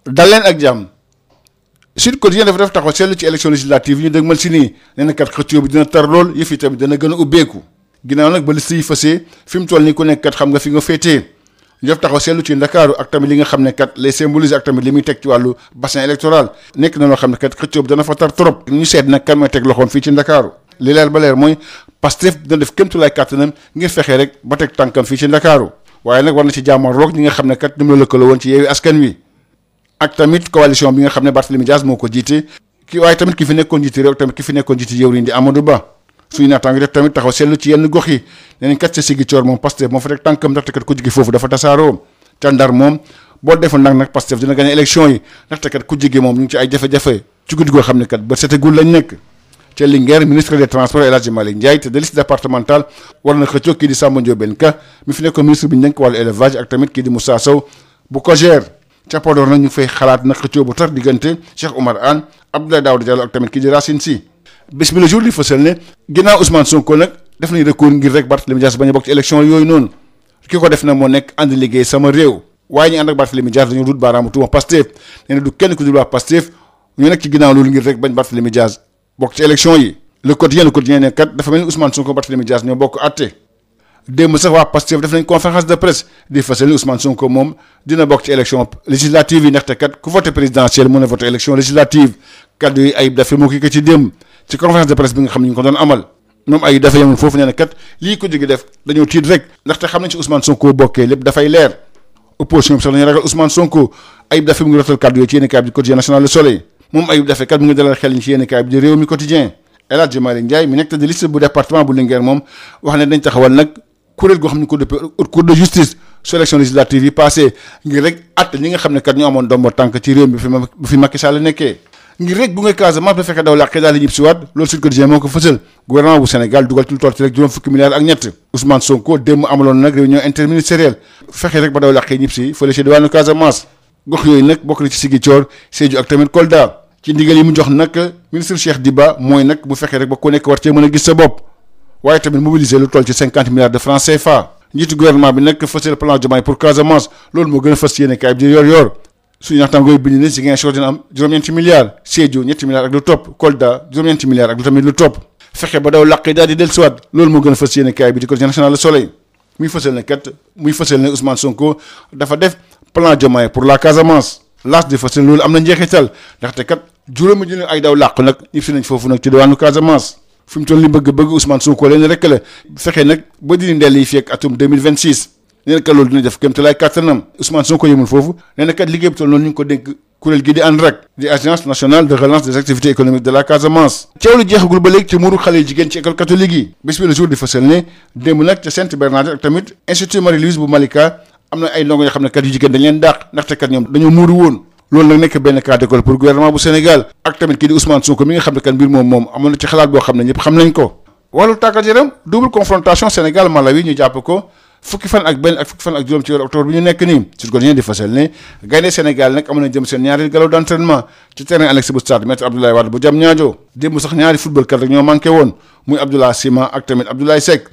dal leen ak jàmm. Sud Quotidien dafa def taxaw seetlu ci élection législative yi ñu dëgmal si nii nee na kat xëccoo bi dina tar lool yëf yi tamit dana gën a ubbeeku ginnaaw nag ba liste yi fësee fi mu toll nii ku nekk kat xam nga fi nga féetee ñu def taxaw seetlu ci Ndakaaru ak tamit li nga xam ne kat lay symboliser ak tamit li muy teg ci wàllu bassin électoral nekk na loo xam ne kat xëccoo bi dana fa tar trop ñu seet nag kan mooy teg loxoom fii ci Ndakaaru li leer ba leer mooy Pastef dina def kéemtulaay kàttanam ngir fexe rek ba teg tànkam fii ci Ndakaaru waaye nag war na ci jàmmarloog ñi nga xam ne kat ñoom la lëkkaloo woon ci Yewwi Askan Wi ak tamit coalition bi nga xam ne Barthélémy Dias moo ko jiite waaye tamit ki fi nekkoon jiite réew tamit ki fi nekkoon jiite jëwriñ di Amadou Ba suñu naataango def tamit taxaw seetlu ci yenn gox yi nee nañ kat ca Ziguinchor moom Pastef moo fa teg tànkam ndaxte kat ku jigi foofu dafa tasaaroo ca Ndar moom boo defoon nag Pastef dina gagné élection yi ndaxte kat ku jigi moom ñu ngi ci ay jafe-jafe ci guddi goo xam ne kat ba setegul lañ nekk ca Linguère ministre des transports El Hadji Malick Ndiaye te de liste départementale war na xëccoo kii di Samba Ndiobène Ka mi fi nekkoon ministre bi ñu denk wàllu élevage ak tamit kii di Moussa Sow bu Kogère ca Podor nag ñu fay xalaat nag xëccoo bu tar diggante Cheikh Oumar Anne Abdoulaye Daouda Diallo ak tamit kii di Racine Sy bés bi le jour di fësal ne ginnaaw Ousmane Sonko nag def nañ recours ngir rek Barthélémy Dias bañ a bokk ci élection yooyu noonu ki ko def nag moo nekk ànd liggéey sama réew waaye ñu ànd ak Barthélémy Dias dañoo dut baaraamu tuuma Pastef nee na du kenn ku dul waa Pastef ñu nekk ci ginnaaw loolu ngir rek bañ Barthélémy Dias bokk ci élection yi le quotidien ne kat dafa mel ni Ousmane Sonko Barthélémy Dias ñoo bokk àtte démb sax waa Pastef def nañ conférence de presse di fësal ni Ousmane Sonko moom dina bokk ci élection législative yi ndaxte kat ku voté présidentielle mën a voté élection législative kaddu yi Ayib Daffé moo ki ci démb ci conférence de presse bi nga xam ne ñu ko doon amal moom Ayib Daffé yemoon foofu nee na kat lii ko jóge def dañoo tiit rek ndaxte xam nañ ci Ousmane Sonko bokkee lépp dafay leer opposition bi sax dañuy ragal Ousmane Sonko Ayib Daffé mu ngi rotal kaddu yooyu ci yéenekaay bi di quotidien national Le Soleil moom Ayib Daffé kat mu ngi dalal xel ñi ci yéenekaay bi di Rewmi Quotidien El Hadji Malick Ndiaye mi nekk tête de liste bu département bu Linguère moom wax ne dañ taxawal nag kuréel goo xam ne ko dëppee haute cour de justice sur élection législative yi passé ngir rek àtte ñi nga xam ne kat ñoo amoon dombo tànk ci réew mi bu fi Macky Sall nekkee ngir rek bu ngay Casamance ba fekkee daw làqee daal di ñib si waat loolu Sud Quotidien moo ko fësal gouvernement bu Sénégal dugal ci lu toll ci rek juróom fukki milliards ak ñett Ousmane Sonko démb amaloon nag réunion interministérielle fexe rek ba daw làqee ñib si fële ci diwaanu Casamance gox yooyu nag bokk na ci Ziguinchor Sédhiou ak tamit Kolda ci ndigal yi mu jox nag ministre Cheikh Diba mooy nag bu fekkee rek ba ku nekk war cee mën a gis sa bopp waaye tamit mobiliser lu toll ci 50 milliards de francs CFA njiitu gouvernement bi nag fësal plan Diomaye pour Casamance loolu moo gën a fës yéene kaay bi di yor suñu naataangooy bind ne Ziguinchor dina am juróom-ñeenti milliards Sédhiou ñetti milliards ak lu topp Kolda juróom-ñeenti milliards ak lu tamit lu topp fexe ba daw làqi daal di dellusiwaat loolu moo gën a fës yéene kaay bi di quotidien national Le Soleil muy fësal ne Ousmane Sonko dafa def plan Diomaye pour la Casamance laas di fësal loolu am na njeexital ndaxte kat juróomi junni ay daw làqu nag ñib si nañ foofu nag ci diwaanu Casamance fi mu toll li bëgg Ousmane Sonko leen rek la fexe nag ba dindi ndel yi fii ak atum 2026 nee na kat loolu dina def kéem te lay kàttanam Ousmane Sonko yëmul foofu nee na kat liggéey bi toll noonu ñu ngi ko dénk kuréel gi di ANRAC di agence nationale de relance des activités économiques de la Casamance ceew lu jeexagul ba léegi ci muuru xale yu jigéen ci école catholique yi bés bi le jour di fësal ne démb nag ca Sainte Bernadette ak tamit institut Marie-Louise bu Malika am na ay ndongo yoo xam ne kat yu jigéen dañ leen dàq ndaxte kat ñoom dañoo muuru woon loolu nag nekk benn cas d'école pour gouvernement bu Sénégal ak tamit kii di Ousmane Sonko mi nga xam ne kan mbir moom amoon na ci xalaat boo xam ne ñëpp xam nañ ko wàllu tàggat yaram double confrontation Sénégal Malawi ñu jàpp ko fukki fan ak benn ak fukki fan ak juróom ci weeru octobre bi ñu nekk nii Sud Quotidien di fasal ne gaynde Sénégal nag amoon na jëm seen ñaari galop d'entraînement ci terrain annexe bu stade Maître Abdoulaye Wade bu Diamniadio démb sax ñaari football kat rek ñoo manqué woon muy Abdoulaye Sima ak tamit Abdoulaye Seck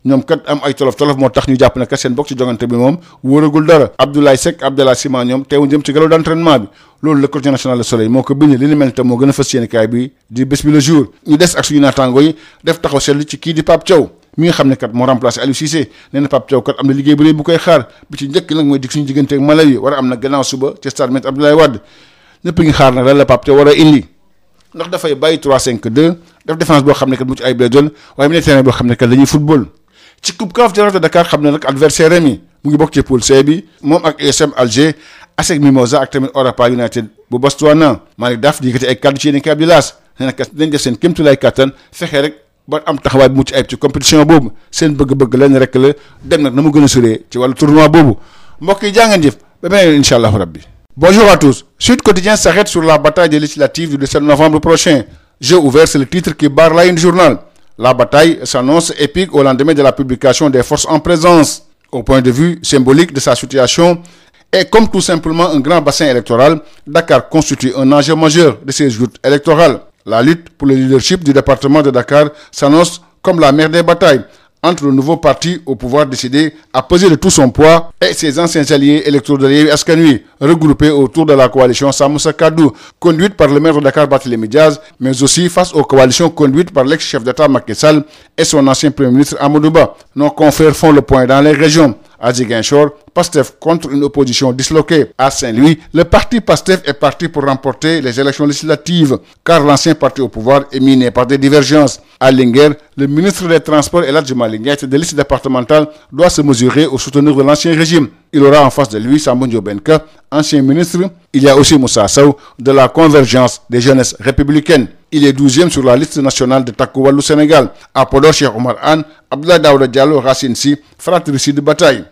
ñoom kat am ay tolof moo tax ñu jàpp ne kat seen bokk ci jongante bi moom wóoragul dara Abdoulaye Seck Abdoulaye Sima ñoom teewuñ jëm ci galop d'entraînement bi loolu le quotidien national Le Soleil moo ko bind li ni mel tam moo gën a fës yéene kaay bi di bés bi le jour ñu des ak suñu naataango yi def taxaw seetlu ci kii di Pape Thiaw mi nga xam ne kat moo remplacé Aliou Cissé nee na Pape Thiaw kat am na liggéey bu rëy bu koy xaar bi ci njëkk nag mooy dig suñu diggante ak Malawi war a am na gannaaw suba ci stade Maître Abdoulaye Wade ñëpp ngi xaar nag lan la Pape Thiaw war a indi ndax dafay bàyyi 3-5-2 def défense boo xam ne kat mu ci ay doon waaye milieu terrain boo xam ne kat dañuy football ci coupe CAF Jaraaf de Dakar xam ne nag adversaire am yi mu ngi bokk ci poule C bi moom ak USM Alger ASEC Mimosa ak tamit Orapa United bu Botswana Malick Daf di yëkkati ay kàddu ci yéen kaay bi di laas nee na kat dañ def seen kéemtulaay kàttan fexe rek ba am taxawaay bu mucc ayib ci compétition boobu seen bëgg-bëgg leen rek la dem nag na mu gën a soree ci wàllu tournoi boobu mbokk yi jàngeen jëf ba beneen incha allahu rabbi. Bonjour à tous. Sud Quotidien s'arrête sur la bataille des législatives du 17 novembre prochain. Jeu ouvert, c'est le titre qui barre la une du journal. La bataille s'annonce épique au lendemain de la publication des forces en présence. Au point de vue symbolique de sa situation, et comme tout simplement un grand bassin électoral, Dakar constitue un enjeu majeur de ces joutes électorales. La lutte pour le leadership du département de Dakar s'annonce comme la mère des batailles. entre le nouveau parti au pouvoir décidé à peser de tout son poids et ses anciens alliés électoraux de Yewwi Askan Wi, regroupés autour de la coalition Sàmm Sa Kàddu, conduite par le maire de Dakar Barthélémy Dias, mais aussi face aux coalitions conduites par l'ex-chef d'État Macky Sall et son ancien Premier ministre Amadou Ba. Nos confrères font le point dans les régions. À Ziguinchor, PASTEF contre une opposition disloquée. À Saint-Louis, le parti PASTEF est parti pour remporter les élections législatives, car l'ancien parti au pouvoir est miné par des divergences. À Linguère, le ministre des Transports El Hadji Malick Ndiaye, tête de liste départementale, doit se mesurer aux souteneurs de l'ancien régime. Il aura en face de lui Samba Ndiobène Ka, ancien ministre. Il y a aussi Moussa Sow de la convergence des jeunesses républicaines. Il est 12e sur la liste nationale de Takku Wallu Sénégal. À Podor, Cheikh Oumar Anne, Abdoulaye Daouda Diallo, Racine Sy, fratricide de bataille.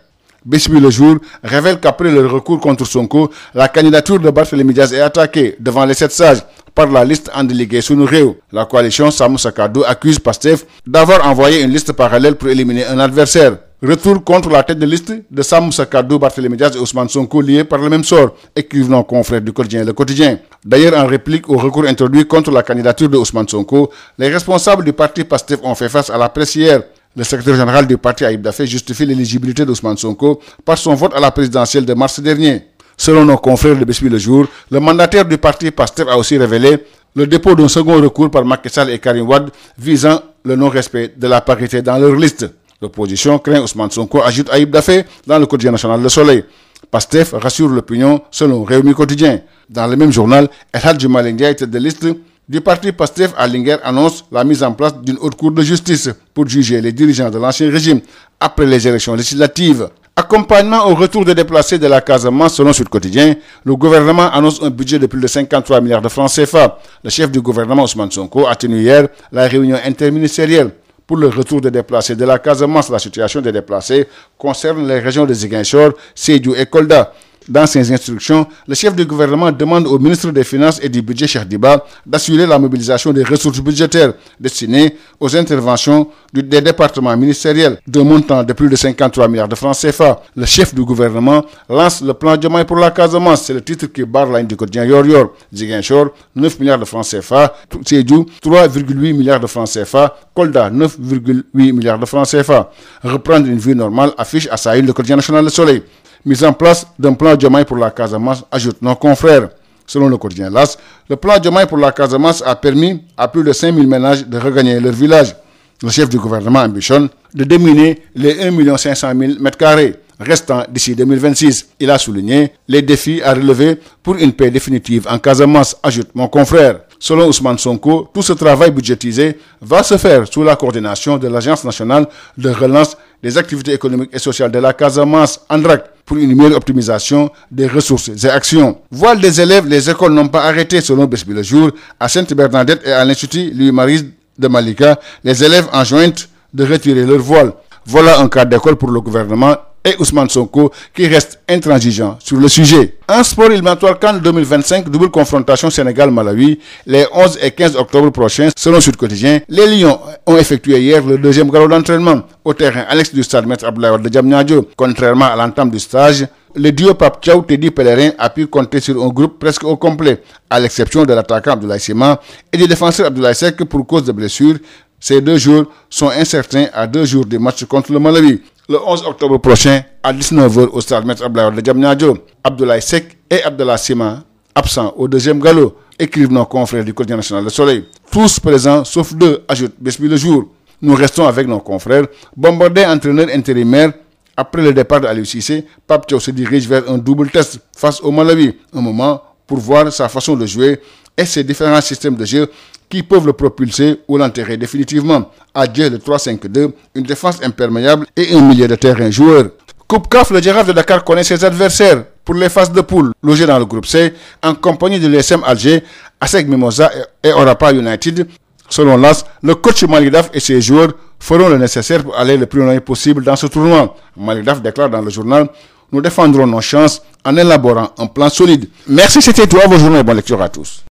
Bés Bi Le Jour révèle qu'après le recours contre Sonko, la candidature de Barthélémy Dias est attaquée devant les 7 sages par la liste And Liggéey Sunu Réew. La coalition Sàmm Sa Kàddu accuse PASTEF d'avoir envoyé une liste parallèle pour éliminer un adversaire. Retour contre la tête de liste de Sàmm Sa Kàddu, Barthélémy Dias et Ousmane Sonko liés par le même sort, écrivent nos confrères du quotidien Le Quotidien. D'ailleurs, en réplique au recours introduit contre la candidature de Ousmane Sonko, les responsables du parti PASTEF ont fait face à la presse hier. Le secrétaire général du parti Ayib Daffé justifie l'éligibilité d'Ousmane Sonko par son vote à la présidentielle de mars dernier. Selon nos confrères de Bés Bi Le Jour, le mandataire du parti PASTEF a aussi révélé le dépôt d'un second recours par Macky Sall et Karim Wade visant le non-respect de la parité dans leur liste. L'opposition craint Ousmane Sonko, ajoute Ayib Daffé dans le quotidien national Le Soleil. PASTEF rassure l'opinion selon Rewmi Quotidien. Dans le même journal, El Hadji Malick Ndiaye, tête de liste du parti PASTEF à Linguère, annonce la mise en place d'une haute cour de justice pour juger les dirigeants de l'ancien régime après les élections législatives. Accompagnement au retour des déplacés de la Casamance, selon Sud Quotidien, le gouvernement annonce un budget de plus de 53 milliards de francs CFA. Le chef du gouvernement, Ousmane Sonko, a tenu hier la réunion interministérielle pour le retour des déplacés de la Casamance. La situation des déplacés concerne les régions de Ziguinchor, Sédhiou et Kolda. Dans ses instructions, le chef du gouvernement demande au ministre des Finances et du Budget, Cheikh Diba, d'assurer la mobilisation des ressources budgétaires destinées aux interventions des départements ministériels d'un montant de plus de 53 milliards de francs CFA. Le chef du gouvernement lance le plan Diomaye pour la Casamance. C'est le titre qui barre la ligne du quotidien Yor Yor. Ziguinchor, 9 milliards de francs CFA. Sédhiou, 3,8 milliards de francs CFA. Kolda, 9,8 milliards de francs CFA. Reprendre une vie normale affiche à sa une le quotidien national Le Soleil. Mise en place d'un plan Diomaye pour la Casamance, ajoute nos confrères. Selon le quotidien LAS, le plan Diomaye pour la Casamance a permis à plus de 5000 ménages de regagner leur village. Le chef du gouvernement ambitionne de déminer les 1 500 000 m² restants d'ici 2026. Il a souligné les défis à relever pour une paix définitive en Casamance, ajoute mon confrère. Selon Ousmane Sonko, tout ce travail budgétisé va se faire sous la coordination de l'Agence nationale de relance des activités économiques et sociales de la Casamance, ANRAC, pour une meilleure optimisation des ressources et actions. Voile des élèves, les écoles n'ont pas arrêté, selon Bés Bi Le Jour. À Sainte-Bernadette et à l'Institut Louis-Marie de Malika, les élèves enjointent de retirer leur voile. Voilà un cas d'école pour le gouvernement et Ousmane Sonko qui reste intransigeant sur le sujet. En sport éliminatoire CAN 2025, double confrontation Sénégal-Malawi, les 11 et 15 octobre prochains, selon Sud Quotidien, les Lions ont effectué hier le deuxième galop d'entraînement au terrain annexe du stade Maître Abdoulaye Wade de Diamniadio. Contrairement à l'entame du stage, le duo Pape Thiaw Teddy Pellerin a pu compter sur un groupe presque au complet, à l'exception de l'attaquant Abdoulaye Sima et du défenseur Abdoulaye Seck pour cause de blessure. Ces 2 jours sont incertains à 2 jours du match contre le Malawi. Le 11 octobre prochain, à 19h au stade Maître Abdoulaye Wade de Diamniadio, Abdoulaye Seck et Abdoulaye Sima, absents au deuxième galop, écrivent nos confrères du quotidien national Le Soleil. Tous présents sauf 2, ajoute Bés Bi Le Jour. Nous restons avec nos confrères. Bombardé entraîneur intérimaire, après le départ de Aliou Cissé, Pape Thiaw se dirige vers un double test face au Malawi. Un moment pour voir sa façon de jouer et ses différents systèmes de jeu qui peuvent le propulser ou l'enterrer définitivement. Adieu le 3-5-2, une défense imperméable et un milieu de terrain joueur. Coupe CAF, le Jaraaf de Dakar connaît ses adversaires pour les phases de poule, logés dans le groupe C, en compagnie de l'USM Alger, ASEC Mimosa et Orapa United. Selon l'AS, le coach Malick Daf et ses joueurs feront le nécessaire pour aller le plus loin possible dans ce tournoi. Malick Daf déclare dans le journal: nous défendrons nos chances en élaborant un plan solide. Merci, c'était tout. Bonne journée et bonne lecture à tous.